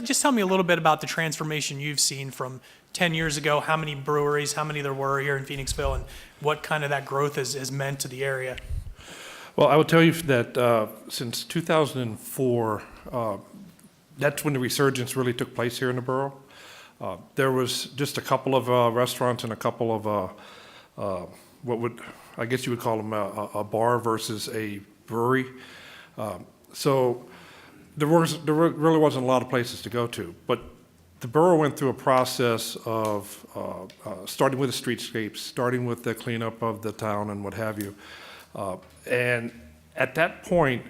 just tell me a little bit about the transformation you've seen from 10 years ago, how many breweries, how many there were here in Phoenixville, and what kind of that growth has meant to the area. Well, I will tell you that since 2004, that's when the resurgence really took place here in the borough. There was just a couple of restaurants and a couple of I guess you would call them a bar versus a brewery. So there really wasn't a lot of places to go to. But the borough went through a process of starting with the streetscapes, starting with the cleanup of the town and what have you. And at that point,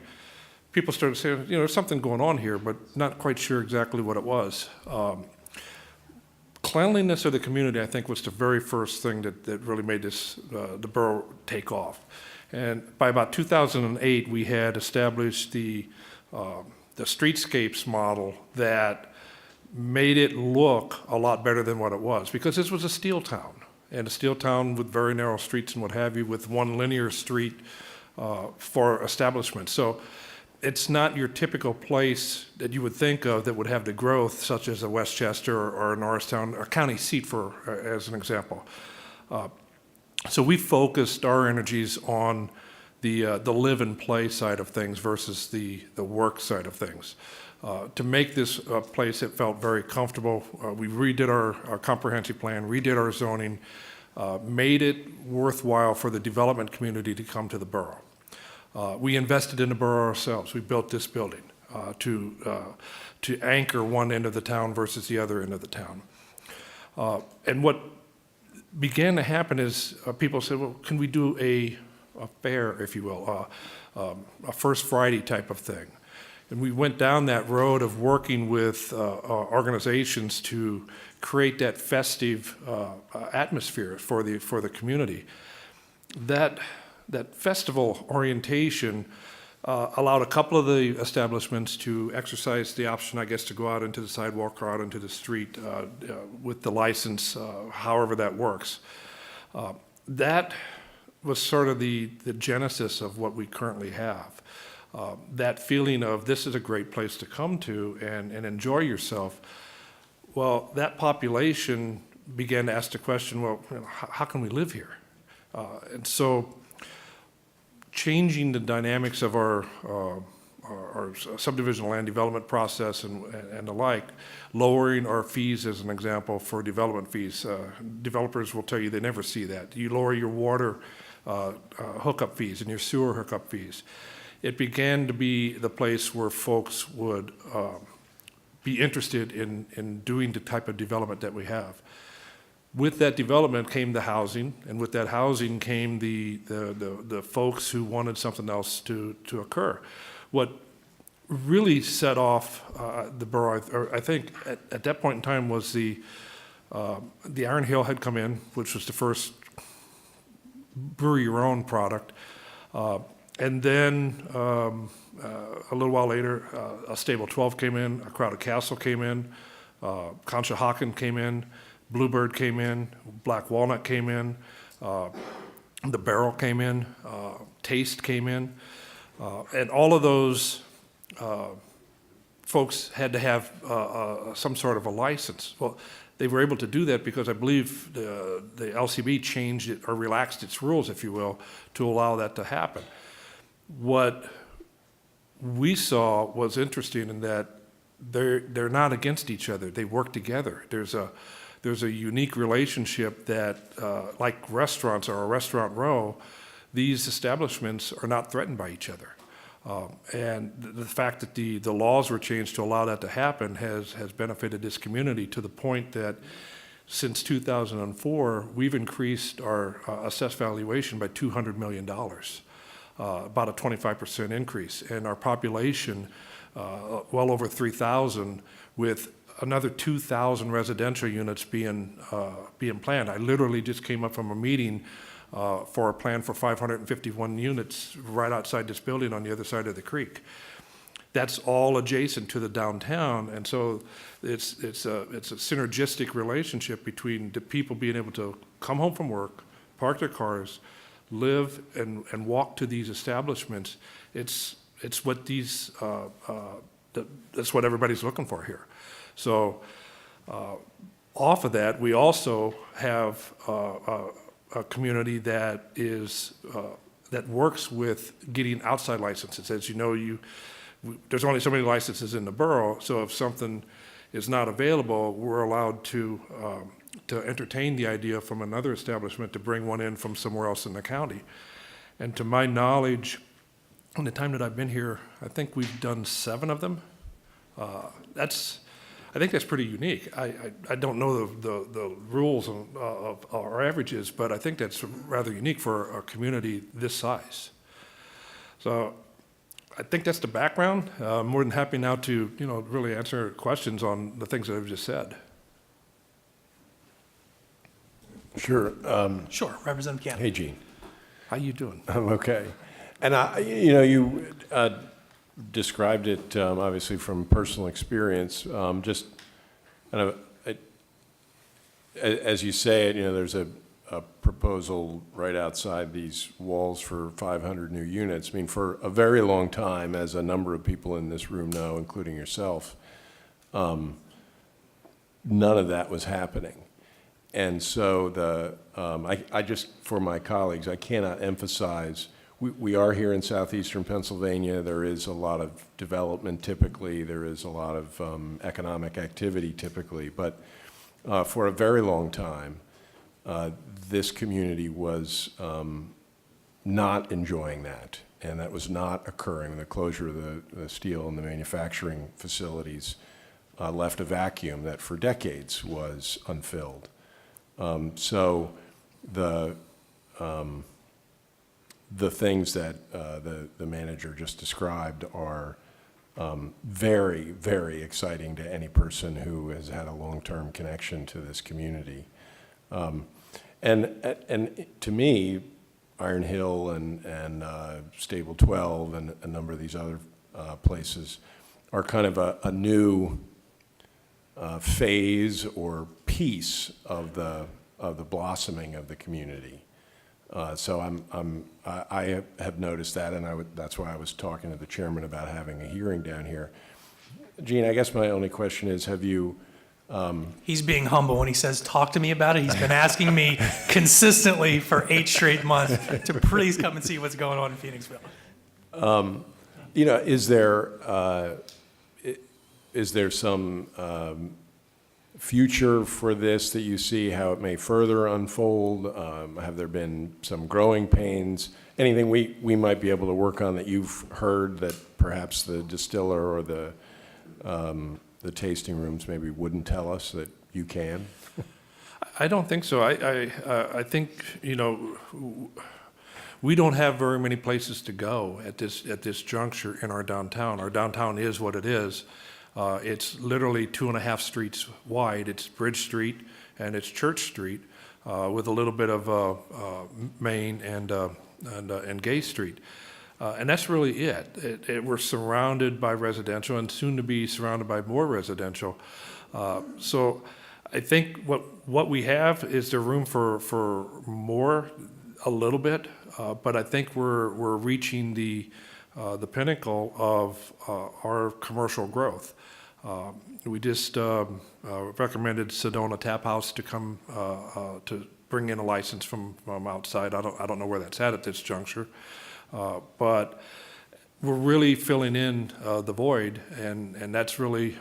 people started saying, there's something going on here, but not quite sure exactly what it was. Cleanliness of the community, I think, was the very first thing that really made the borough take off. And by about 2008, we had established the streetscapes model that made it look a lot better than what it was, because this was a steel town, and a steel town with very narrow streets and what have you, with one linear street for establishments. So it's not your typical place that you would think of that would have the growth, such as a Westchester or a Norristown, or county seat, as an example. So we focused our energies on the live and play side of things versus the work side of things. To make this a place that felt very comfortable, we redid our comprehensive plan, redid our zoning, made it worthwhile for the development community to come to the borough. We invested in the borough ourselves. We built this building to anchor one end of the town versus the other end of the town. And what began to happen is people said, well, can we do a fair, if you will, a First Friday type of thing? And we went down that road of working with organizations to create that festive atmosphere for the community. That festival orientation allowed a couple of the establishments to exercise the option, I guess, to go out into the sidewalk or out into the street with the license, however that works. That was sort of the genesis of what we currently have. That feeling of this is a great place to come to and enjoy yourself. Well, that population began to ask the question, well, how can we live here? And so changing the dynamics of our subdivision land development process and the like, lowering our fees as an example for development fees. Developers will tell you they never see that. You lower your water hookup fees and your sewer hookup fees. It began to be the place where folks would be interested in doing the type of development that we have. With that development came the housing, and with that housing came the folks who wanted something else to occur. What really set off the borough, I think, at that point in time was the Iron Hill had come in, which was the first brew your own product. And then a little while later, a Stable 12 came in, a Crowded Castle came in, Conshohocken came in, Bluebird came in, Black Walnut came in, the Barrel came in, Taste came in, and all of those folks had to have some sort of a license. Well, they were able to do that because I believe the LCB changed it or relaxed its rules, if you will, to allow that to happen. What we saw was interesting in that they're not against each other. They work together. There's a unique relationship that, like restaurants or a restaurant row, these establishments are not threatened by each other. And the fact that the laws were changed to allow that to happen has benefited this community to the point that since 2004, we've increased our assessed valuation by $200 million. About a 25% increase, and our population well over 3,000, with another 2,000 residential units being planned. I literally just came up from a meeting for a plan for 551 units right outside this building on the other side of the creek. That's all adjacent to the downtown, and so it's a synergistic relationship between the people being able to come home from work, park their cars, live and walk to these establishments. It's what these that's what everybody's looking for here. So off of that, we also have a community that is that works with getting outside licenses. As you know, there's only so many licenses in the borough, so if something is not available, we're allowed to entertain the idea from another establishment to bring one in from somewhere else in the county. And to my knowledge, in the time that I've been here, I think we've done 7 of them. I think that's pretty unique. I don't know the rules of our averages, but I think that's rather unique for a community this size. So I think that's the background. I'm more than happy now to, really answer questions on the things that I've just said. Sure. Sure, Representative Cannon. Hey, Gene. How you doing? I'm okay. And you described it obviously from personal experience. Just kind of, as you say it, there's a proposal right outside these walls for 500 new units. I mean, for a very long time, as a number of people in this room know, including yourself, none of that was happening. And so I just, for my colleagues, I cannot emphasize, we are here in southeastern Pennsylvania. There is a lot of development typically. There is a lot of economic activity typically. But for a very long time, this community was not enjoying that. And that was not occurring. The closure of the steel and the manufacturing facilities left a vacuum that for decades was unfilled. So the things that the manager just described are very, very exciting to any person who has had a long-term connection to this community. And to me, Iron Hill and Stable 12 and a number of these other places are kind of a new phase or piece of the blossoming of the community. So I have noticed that, and that's why I was talking to the chairman about having a hearing down here. Gene, I guess my only question is, have you? He's being humble when he says, talk to me about it. He's been asking me consistently for 8 straight months to please come and see what's going on in Phoenixville. Is there some future for this that you see, how it may further unfold? Have there been some growing pains? Anything we might be able to work on that you've heard that perhaps the distiller or the tasting rooms maybe wouldn't tell us that you can? I don't think so. I think, we don't have very many places to go at this juncture in our downtown. Our downtown is what it is. It's literally 2.5 streets wide. It's Bridge Street and it's Church Street with a little bit of Main and Gay Street. And that's really it. We're surrounded by residential and soon to be surrounded by more residential. So I think what we have is there room for more a little bit, but I think we're reaching the pinnacle of our commercial growth. We just recommended Sedona Tap House to come to bring in a license from outside. I don't know where that's at this juncture, but we're really filling in the void, and that's really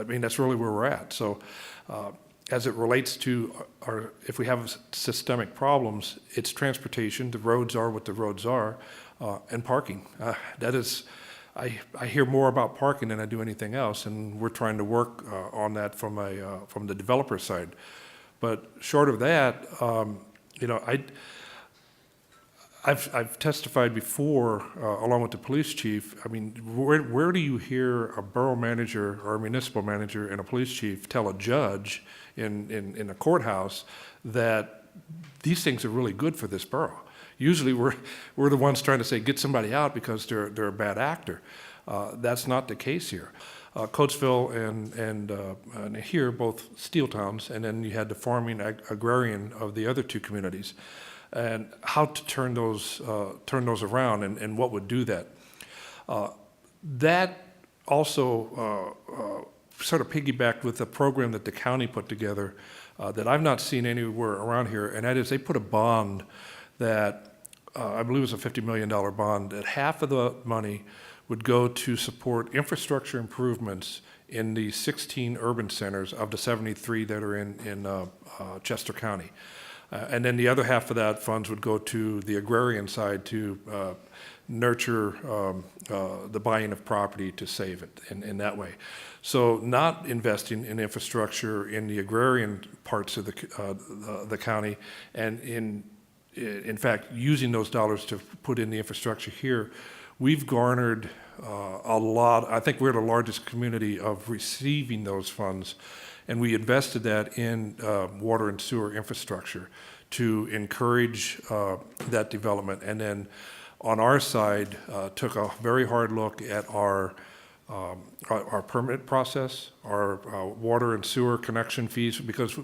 that's really where we're at. So. As it relates to if we have systemic problems, it's transportation. The roads are what the roads are, and parking. That is, I hear more about parking than I do anything else, and we're trying to work on that from the developer side. But short of that, I've testified before, along with the police chief. I mean, where do you hear a borough manager or a municipal manager and a police chief tell a judge in a courthouse that these things are really good for this borough? Usually we're the ones trying to say, get somebody out because they're a bad actor. That's not the case here. Coatesville and here, both steel towns, and then you had the farming agrarian of the other 2 communities. And how to turn those around and what would do that. That also sort of piggybacked with a program that the county put together that I've not seen anywhere around here, and that is they put a bond that I believe it was a $50 million bond, that half of the money would go to support infrastructure improvements in the 16 urban centers of the 73 that are in Chester County. And then the other half of that funds would go to the agrarian side to nurture the buying of property to save it in that way. So not investing in infrastructure in the agrarian parts of the county, and in fact using those dollars to put in the infrastructure here, we've garnered a lot. I think we're the largest community of receiving those funds, and we invested that in water and sewer infrastructure to encourage that development. And then on our side, took a very hard look at our permit process, our water and sewer connection fees, because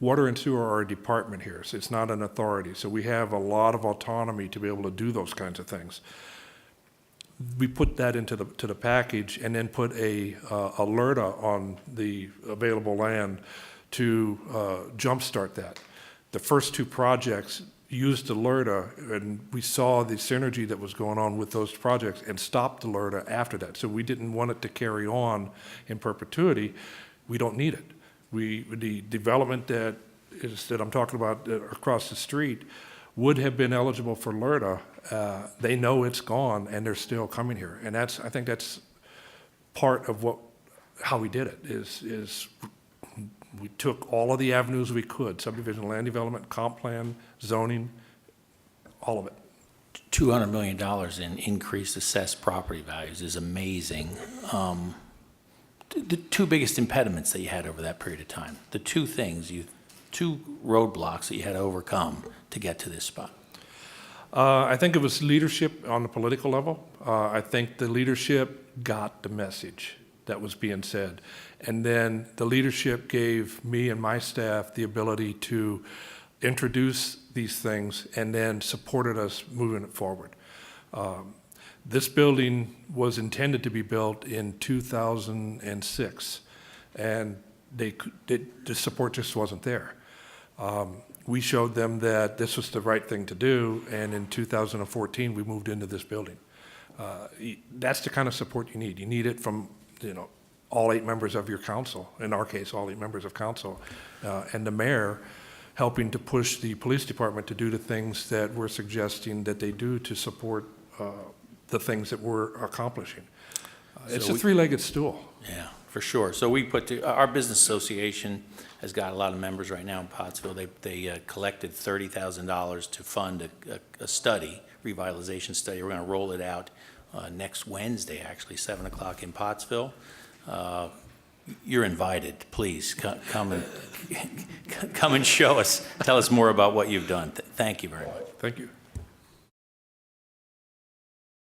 water and sewer are a department here, so it's not an authority. So we have a lot of autonomy to be able to do those kinds of things. We put that into the package, and then put a alerta on the available land to jumpstart that. The first two projects used alerta, and we saw the synergy that was going on with those projects, and stopped alerta after that. So we didn't want it to carry on in perpetuity. We don't need it. The development that I'm talking about across the street would have been eligible for LERTA. They know it's gone, and they're still coming here. And I think that's part of how we did it, is we took all of the avenues we could: subdivision, land development, comp plan, zoning, all of it. $200 million in increased assessed property values is amazing. The two biggest impediments that you had over that period of time, the two roadblocks that you had to overcome to get to this spot? I think it was leadership on the political level. I think the leadership got the message that was being said. And then the leadership gave me and my staff the ability to introduce these things, and then supported us moving it forward. This building was intended to be built in 2006, and the support just wasn't there. We showed them that this was the right thing to do, and in 2014, we moved into this building. That's the kind of support you need. You need it from, all 8 members of your council, in our case, all 8 members of council, and the mayor helping to push the police department to do the things that we're suggesting that they do to support the things that we're accomplishing. It's a three-legged stool. Yeah, for sure. So our business association has got a lot of members right now in Pottsville. They collected $30,000 to fund a study, revitalization study. We're going to roll it out next Wednesday, actually, 7 o'clock in Pottsville. You're invited. Please come and show us. Tell us more about what you've done. Thank you very much. Thank you.